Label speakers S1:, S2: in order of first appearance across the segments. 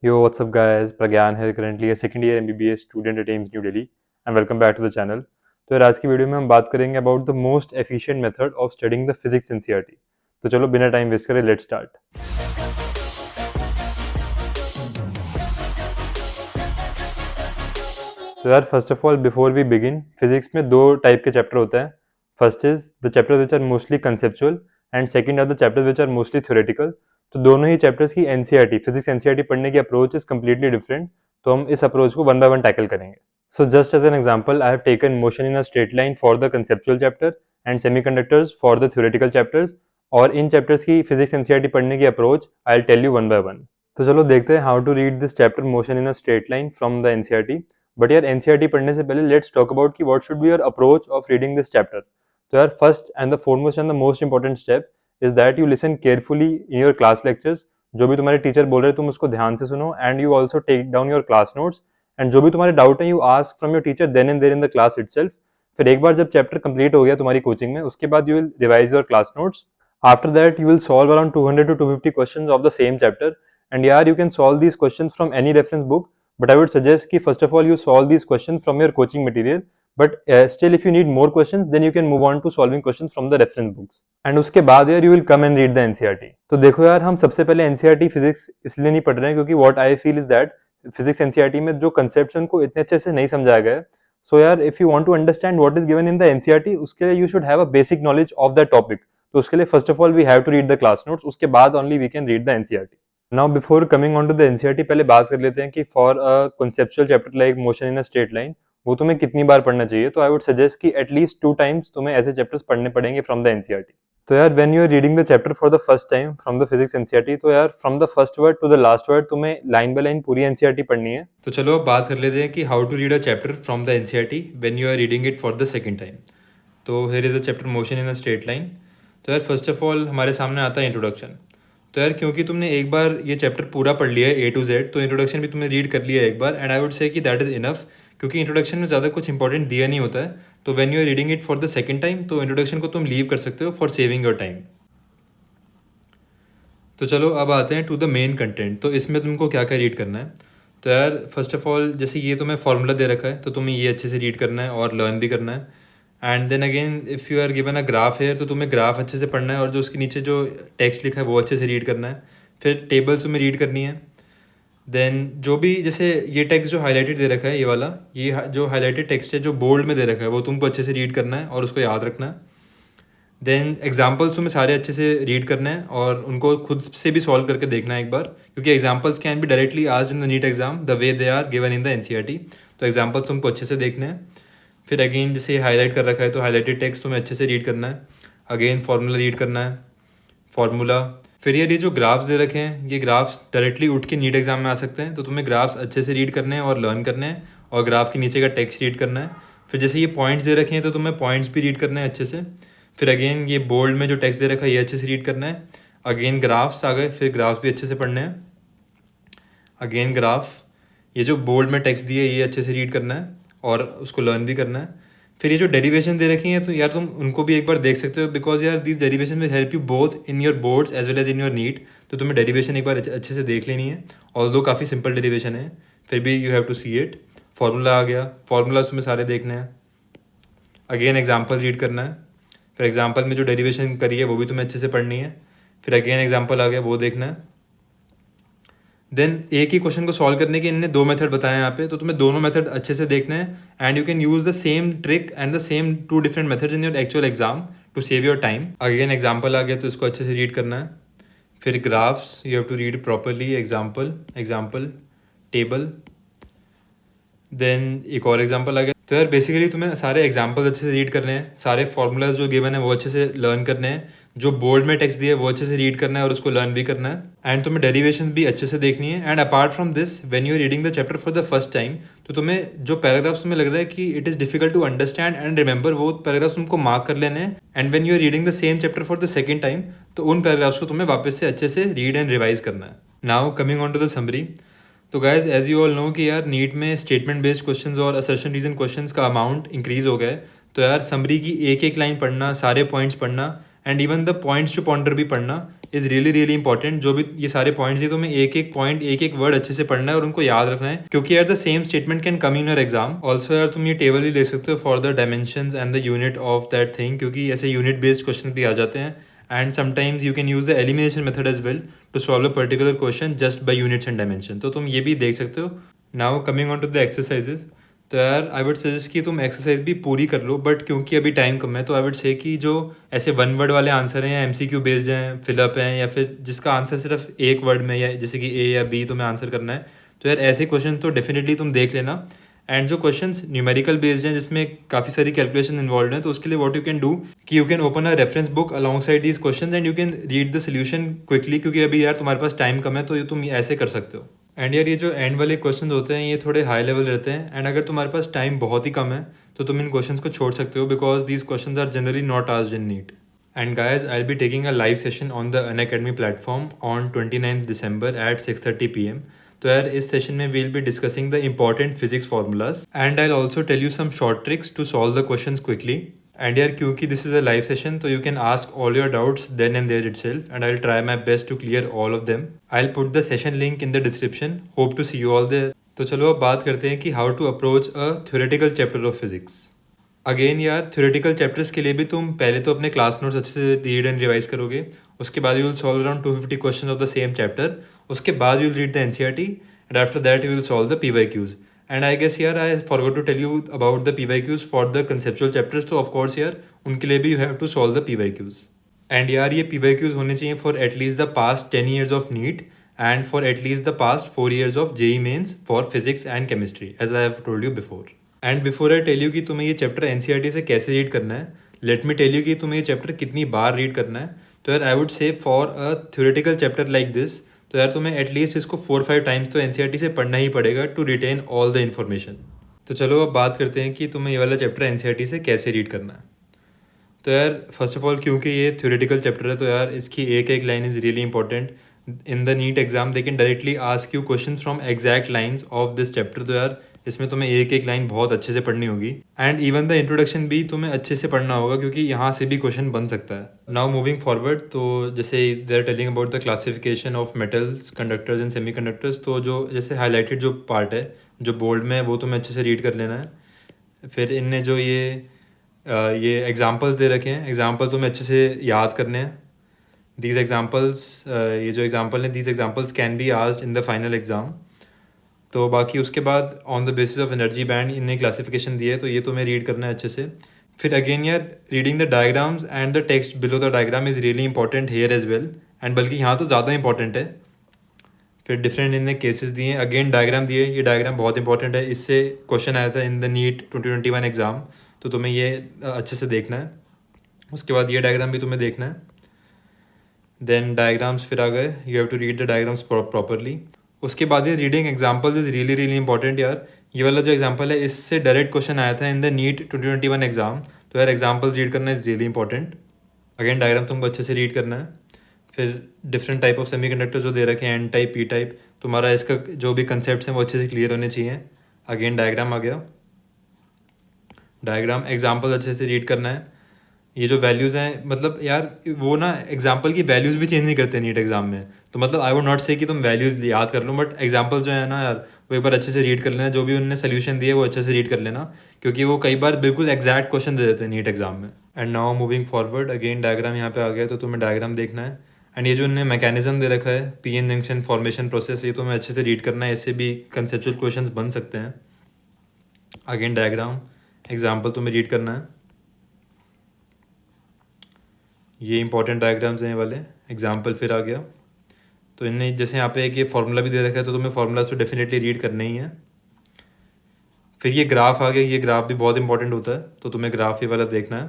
S1: Yo, what's up, guys? Pragyan here, currently a second year MBBS student at AIMS New Delhi, and welcome back to the channel. तो यार आज की video में हम बात करेंगे about the most efficient method of studying the physics NCERT. तो चलो बिना टाइम वेस्ट करे लेट्स स्टार्ट। तो यार first of all before we begin, physics में दो टाइप के चैप्टर होते हैं। First is the chapter which are mostly conceptual and second are the chapter which are mostly theoretical. तो दोनों ही चैप्टर्स की एनसीईआरटी फिजिक्स एनसीईआरटी पढ़ने की अप्रोच इज कम्प्लीटली डिफरेंट। तो हम इस अप्रोच को वन बाय वन टैकल करेंगे। So just as an example, I have taken motion in a straight line for the conceptual chapter and semiconductors for the theoretical chapters. और इन chapters की physics NCERT पढ़ने की approach I will tell you one by one. तो चलो देखते हैं how to read this chapter motion in a straight line from the NCERT. But यार एनसीईआरटी पढ़ने से पहले लेट्स टॉक अबाउट कि what should be your approach of reading this chapter. तो यार first and the foremost and the most important step is that you listen carefully in your class lectures. जो भी तुम्हारे teacher बोल रहे हैं तुम उसको ध्यान से सुनो, and you also take down your class notes. And जो भी तुम्हारे डाउट है you ask from your teacher then and there in the class itself. फिर एक बार जब चैप्टर कंप्लीट हो गया तुम्हारी कोचिंग में, उसके बाद you will revise your class notes. After that you will solve around 200 to 250 questions of the same chapter, and yeah, you can solve these questions from any reference book, but I would suggest कि first of all you solve these questions from your coaching material, but still if you need more questions then you can move on to solving questions from the reference books, and उसके बाद यार you will come and read the NCERT। तो देखो यार, हम सबसे पहले NCERT physics इसलिए नहीं पढ़ रहे हैं क्योंकि what I feel is that physics NCERT में जो कंसेप्ट उनको इतने अच्छे से नहीं समझाया गया है। सो यार if you want to understand what is given in the NCERT, उसके लिए you should have a basic knowledge of the topic. तो उसके लिए first of all we have to read the class notes, उसके बाद only we can read the NCERT. Now before coming on to the NCERT, पहले बात कर लेते हैं कि for a conceptual chapter like motion in a straight line, वो तुम्हें कितनी बार पढ़ना चाहिए। तो आई वुड सजेस्ट कि एटलीस्ट 2 टाइम्स तुम्हें ऐसे चैप्टर्स पढ़ने पड़ेंगे फ्रॉम द एनसीईआरटी। तो यार when you are reading the chapter for the first time from the physics NCERT, तो यार from the first word to the last word तुम्हें लाइन बाय लाइन पूरी एनसीईआरटी पढ़नी है।
S2: तो चलो अब बात कर लेते हैं कि how to read a chapter from the NCERT when you are reading it for the second time. तो here is a chapter motion in a straight line. तो यार फर्स्ट ऑफ ऑल हमारे सामने आता है इंट्रोडक्शन। तो यार क्योंकि तुमने एक बार ये चैप्टर पूरा पढ़ लिया है A to Z, तो इंट्रोडक्शन भी तुमने रीड कर लिया है एक बार, एंड आई वुड से कि दैट इज़ इनफ, क्योंकि इंट्रोडक्शन में ज़्यादा कुछ इंपॉर्टेंट दिया नहीं होता है। तो when you are reading it for the second time, तो इंट्रोडक्शन को तुम लीव कर सकते हो फॉर सेविंग योर टाइम। तो चलो अब आते हैं टू द मेन कंटेंट। तो इसमें तुमको क्या क्या रीड करना है। तो यार फर्स्ट ऑफ ऑल जैसे ये तुम्हें फार्मूला दे रखा है, तो तुम्हें ये अच्छे से रीड करना है और लर्न भी करना है। And then again if you are given a graph है, तो तुम्हें ग्राफ अच्छे से पढ़ना है और जो उसके नीचे जो टेक्स्ट लिखा है वो अच्छे से रीड करना है। फिर टेबल्स तुम्हें रीड करनी है। देन जो भी जैसे ये टेक्स्ट जो हाईलाइटेड दे रखा है, ये वाला, जो हाईलाइटेड टेक्स्ट है जो बोल्ड में दे रखा है, वो तुमको अच्छे से रीड करना है और उसको याद रखना है। देन एग्जाम्पल्स तुम्हें सारे अच्छे से रीड करने हैं और उनको खुद से भी सॉल्व करके देखना है एक बार, क्योंकि examples can be directly asked in the NEET exam the way they are given in the NCERT. तो एग्जाम्पल्स तुमको अच्छे से देखने हैं। फिर अगेन जैसे हाईलाइट कर रखा है, तो हाईलाइटेड टेक्स्ट तुम्हें अच्छे से रीड करना है। अगेन फार्मूला रीड करना है, फार्मूला। फिर ये जो ग्राफ्स दे रखे हैं, ये ग्राफ्स डायरेक्टली उठ के नीट एग्जाम में आ सकते हैं, तो तुम्हें ग्राफ्स अच्छे से रीड करने हैं और लर्न करने हैं, और ग्राफ के नीचे का टेक्स्ट रीड करना है। फिर जैसे ये पॉइंट्स दे रखे हैं, तो तुम्हें पॉइंट्स भी रीड करने हैं अच्छे से। फिर अगेन ये बोल्ड में जो टेक्स्ट दे रखा है, ये अच्छे से रीड करना है। अगेन ग्राफ्स आ गए, फिर ग्राफ्स भी अच्छे से पढ़ने हैं। अगेन ग्राफ, ये जो बोल्ड में टेक्स्ट दिए ये अच्छे से रीड करना है और उसको लर्न भी करना है। फिर ये जो डेरिवेशन दे रखी हैं, तो यार तुम उनको भी एक बार देख सकते हो, बिकॉज यार this derivation will help you both in your boards as well as in your NEET. तो तुम्हें डेरिवेशन एक बार अच्छे से देख लेनी है, ऑल्दो काफ़ी सिंपल डेरिवेशन है, फिर भी you have to see it. Formula आ गया, फार्मूला तुम्हें सारे देखने हैं। अगेन एग्जाम्पल रीड करना है। फिर एग्जाम्पल में जो डेरिवेशन करी है वो भी तुम्हें अच्छे से पढ़नी है। फिर अगेन एग्जाम्पल आ गया, वो देखना है। देन एक ही क्वेश्चन को सॉल्व करने के इन्होंने 2 मेथड बताए हैं यहाँ पे, तो तुम्हें दोनों मेथड अच्छे से देखने हैं, and you can use the same trick and the same 2 different methods in your actual exam to save your time. Again example आ गया, तो इसको अच्छे से रीड करना है। फिर graphs you have to read properly, example, table. Then एक और एग्जाम्पल आ गया। तो यार बेसिकली तुम्हें सारे एग्जाम्पल्स अच्छे से रीड करने हैं, सारे फार्मूलाज जो गिवन है वो अच्छे से लर्न करने हैं, जो बोर्ड में टेक्स्ट दिया है वो अच्छे से रीड करना है और उसको लर्न भी करना है। एंड तुम्हें डेरिवेशन भी अच्छे से देखनी है। And apart from this, when you are reading the chapter for the first time, तो तुम्हें जो पैराग्राफ्स में लग रहा है कि it is difficult to understand and remember, वो पैराग्राफ्स तुमको मार्क कर लेने हैं। And when you are reading the same chapter for the second time, तो उन पैराग्राफ्स को तुम्हें वापस से अच्छे से रीड एंड रिवाइज करना है। Now coming on to the summary. तो guys as you all know कि यार नीट में स्टेटमेंट बेस्ड क्वेश्चंस और असर्शन रीजन क्वेश्चंस का अमाउंट इंक्रीज हो गया है। तो यार समरी की एक एक लाइन पढ़ना, सारे पॉइंट्स पढ़ना, and even the points to ponder भी पढ़ना इज़ रियली इंपॉर्टेंट। जो भी ये सारे पॉइंट्स है, तो मैं एक एक पॉइंट एक एक वर्ड अच्छे से पढ़ना है और उनको याद रखना है, क्योंकि यार the same statement can come in your exam also. यार तुम ये टेबल भी देख सकते हो for the dimensions and the unit of that thing, क्योंकि ऐसे यूनिट बेस्ड क्वेश्चन भी आ जाते हैं। And sometimes you can use the elimination method as well to solve a particular question just by units and dimension, तो तुम ये भी देख सकते हो। Now coming on to the exercises, तो यार आई वुड सजेस्ट कि तुम एक्सरसाइज भी पूरी कर लो, बट क्योंकि अभी टाइम कम है तो आई वुड से कि जो ऐसे वन वर्ड वाले आंसर हैं या एमसीक्यू बेस्ड हैं, फिलअप हैं, या फिर जिसका आंसर सिर्फ एक वर्ड में, या जैसे कि ए या बी तुम्हें आंसर करना है, तो यार ऐसे क्वेश्चन तो डेफिनेटली तुम देख लेना। एंड जो क्वेश्चंस न्यूमेरिकल बेस्ड हैं जिसमें काफ़ी सारी कैलकुलेशन इन्वॉल्व हैं, तो उसके लिए व्हाट यू कैन डू कि you can open a reference book along side these questions and you can read the solution quickly, क्योंकि अभी यार तुम्हारे पास टाइम कम है, तो ये तुम ऐसे कर सकते हो। एंड यार ये जो एंड वाले क्वेश्चन होते हैं ये थोड़े हाई लेवल रहते हैं, एंड अगर तुम्हारे पास टाइम बहुत ही कम है तो तुम इन क्वेश्चंस को छोड़ सकते हो, because these questions are generally not asked in NEET. And guys I will be taking a live session on the Unacademy platform on 29 December at 6:30 PM। तो यार इस सेशन में we'll be discussing the important physics formulas and I also tell you some short tricks to solve the questions quickly. एंड यार क्योंकि this is a live session, तो you can ask all your doubts then and there itself, and I will try my best to clear all of them. I will put the session link in the description. Hope to see you all there. तो चलो अब बात करते हैं कि how to approach a theoretical chapter of physics. Again यार theoretical chapters के लिए भी तुम पहले तो अपने क्लास नोट्स अच्छे से रीड एंड रिवाइज करोगे, उसके बाद you will solve around 250 question of the same chapter, उसके बाद you will read the NCERT and after that you will solve the PYQs. And I guess यार I forgot to tell you about the PYQs for the conceptual chapters, तो of course यार उनके लिए भी you have to solve the PYQs. And यार ये PYQs होने चाहिए for at least the past 10 years of NEET and for at least the past 4 years of JEE Mains for physics and chemistry, as I have told you before. And before I tell you कि तुम्हें ये chapter NCERT से कैसे read करना है, let me tell you कि तुम्हें ये चैप्टर कितनी बार रीड करना है। तो यार आई वुड से for a theoretical chapter like this, तो यार तुम्हें एटलीस्ट इसको 4-5 टाइम्स तो एनसीईआरटी से पढ़ना ही पड़ेगा to retain all the information. तो चलो अब बात करते हैं कि तुम्हें ये वाला चैप्टर एनसीईआरटी से कैसे रीड करना है। तो यार फर्स्ट ऑफ ऑल क्योंकि ये थ्योरेटिकल चैप्टर है, तो यार इसकी एक एक line is really important. In the NEET exam they can directly ask you question from exact lines of this chapter, तो यार इसमें तुम्हें एक एक लाइन बहुत अच्छे से पढ़नी होगी। एंड इवन द इंट्रोडक्शन भी तुम्हें अच्छे से पढ़ना होगा, क्योंकि यहाँ से भी क्वेश्चन बन सकता है। नाउ मूविंग फॉरवर्ड, तो जैसे they are telling about the classification of metals, conductors and semi conductors, तो जो जैसे हाईलाइटेड जो पार्ट है जो बोल्ड में है वो तुम्हें अच्छे से रीड कर लेना है। फिर इनने जो ये एग्जाम्पल्स दे रखे हैं, एग्जाम्पल तुम्हें अच्छे से याद करने हैं। दीज एग्जाम्पल्स, ये जो एग्जाम्पल हैं, these examples can be asked in the final exam. तो बाकी उसके बाद on the basis of energy band इन्हें क्लासिफिकेशन दिए है, तो ये तुम्हें रीड करना है अच्छे से। फिर अगेन यार reading the diagrams and the text below the diagram is really important here as well, एंड बल्कि यहाँ तो ज़्यादा इंपॉर्टेंट है। फिर डिफरेंट इनने केसेस दिए हैं, अगेन डायग्राम दिए, ये डायग्राम बहुत इंपॉर्टेंट है, इससे क्वेश्चन आया था इन द नीट 2021 एग्ज़ाम, तो तुम्हें ये अच्छे से देखना है। उसके बाद ये डायग्राम भी तुम्हें देखना है। देन डायग्राम्स फिर आ गए, you have to read the diagrams properly. उसके बाद ये reading examples is really important यार। ये वाला जो एग्जाम्पल है इससे डायरेक्ट क्वेश्चन आया था इन द नीट 2021 एग्ज़ाम, तो यार एग्जाम्पल्स रीड करना is really important. Again diagram तुमको अच्छे से रीड करना है। फिर डिफरेंट टाइप ऑफ सेमीकंडक्टर जो दे रखे हैं, एन टाइप, पी टाइप, तुम्हारा इसका जो भी कंसेप्ट हैं वो अच्छे से क्लियर होने चाहिए। अगेन डायग्राम आ गया, डायग्राम एग्जाम्पल अच्छे से रीड करना है। ये जो वैल्यूज़ हैं, मतलब यार वो ना एग्जाम्पल की वैल्यूज़ भी चेंज नहीं करते नीट एग्जाम में, तो मतलब आई वुड नॉट से कि तुम वैल्यूज़ याद कर लो, बट एग्जाम्पल जो है ना यार वो एक बार अच्छे से रीड कर लेना, जो भी उन्होंने सोल्यूशन दिए वो अच्छे से रीड कर लेना, क्योंकि वो कई बार बिल्कुल एग्जैक्ट क्वेश्चन दे देते हैं नीट एग्जाम में। And now moving forward, again diagram यहाँ पे आ गया, तो तुम्हें डायग्राम देखना है। एंड ये जो उन्होंने मैकेनिज्म दे रखा है, P N junction formation process, ये तुम्हें अच्छे से रीड करना है, इससे भी कंसेप्चुअल क्वेश्चंस बन सकते हैं। अगेन डायग्राम, एग्जाम्पल तुम्हें रीड करना है। ये इंपॉर्टेंट डायग्राम्स हैं ये वाले, एग्जाम्पल फिर आ गया। तो इनने जैसे यहाँ पे एक ये फार्मूला भी दे रखा है, तो तुम्हें फार्मूलाज तो डेफिनेटली रीड करना ही है। फिर ये ग्राफ आ गया, ये ग्राफ भी बहुत इंपॉर्टेंट होता है, तो तुम्हें ग्राफ ये वाला देखना है।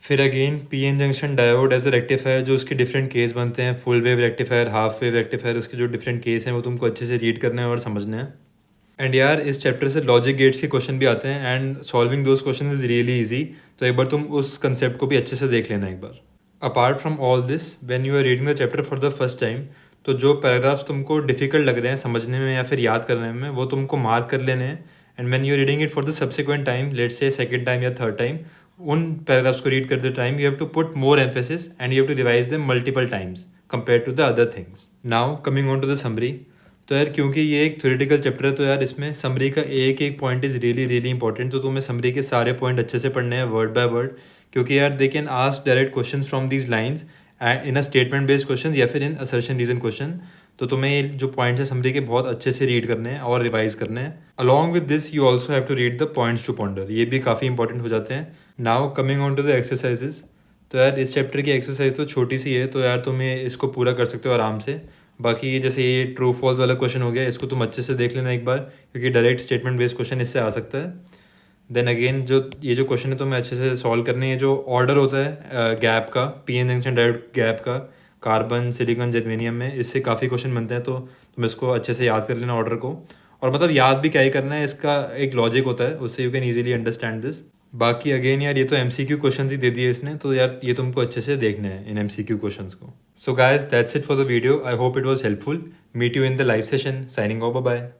S2: फिर again P N junction diode as a rectifier, जो उसके डिफरेंट केस बनते हैं, full wave rectifier, half wave rectifier, उसके जो डिफरेंट केस हैं वो तुमको अच्छे से रीड करने हैं और समझने हैं। एंड यार इस चैप्टर से लॉजिक गेट्स के क्वेश्चन भी आते हैं, and solving those question is really easy, तो एक बार तुम उस कंसेप्ट को भी अच्छे से देख लेना एक बार। Apart from all this, when you are reading the chapter for the first time, तो जो पैराग्राफ्स तुमको डिफिकल्ट लग रहे हैं समझने में या फिर याद करने में, वो तुमको मार्क कर लेने हैं। And when you are reading it for the subsequent time, let's say second time या थर्ड टाइम, उन पैराग्राफ्स को रीड करते time you have to put more emphasis and you have to revise them multiple times, compare to the other things. Now coming on to the summary, तो यार क्योंकि ये एक theoretical chapter है तो यार इसमें समरी का एक एक point is really really important. तो तुम्हें समरी के सारे पॉइंट अच्छे से पढ़ने हैं वर्ड बाय वर्ड, क्योंकि यार they can ask direct question from these lines in a statement based question या फिर इन असर्शन रीजन क्वेश्चन। तो तुम्हें ये जो पॉइंट्स है समरी के बहुत अच्छे से रीड करने हैं और रिवाइज करने हैं। Along with this you also have to read the points to ponder, ये भी काफ़ी इंपॉर्टेंट हो जाते हैं। Now coming on to the exercises, तो यार इस चैप्टर की एक्सरसाइज तो छोटी सी है, तो यार तुम्हें इसको पूरा कर सकते हो आराम से। बाकी जैसे ये ट्रू फॉल्स वाला क्वेश्चन हो गया, इसको तुम अच्छे से देख लेना एक बार, क्योंकि डायरेक्ट स्टेटमेंट बेस्ड क्वेश्चन इससे आ सकता है। देन अगेन जो ये जो क्वेश्चन है तो मैं अच्छे से सॉल्व करने है। जो ऑर्डर होता है गैप का, P N junction diode gap का, कार्बन सिलिकॉन जर्मेनियम में, इससे काफ़ी क्वेश्चन बनते हैं। तो तुम इसको अच्छे से याद कर लेना ऑर्डर को, और मतलब याद भी क्या ही करना है, इसका एक लॉजिक होता है, उससे you can easily understand this. बाकी अगेन यार ये तो MCQ क्वेश्चन ही दे दिए इसने, तो यार ये तुमको अच्छे से देखना है इन MCQ क्वेश्चंस को। So guys that's it for the video, I hope it was helpful. Meet you in the live session, signing off, bye bye.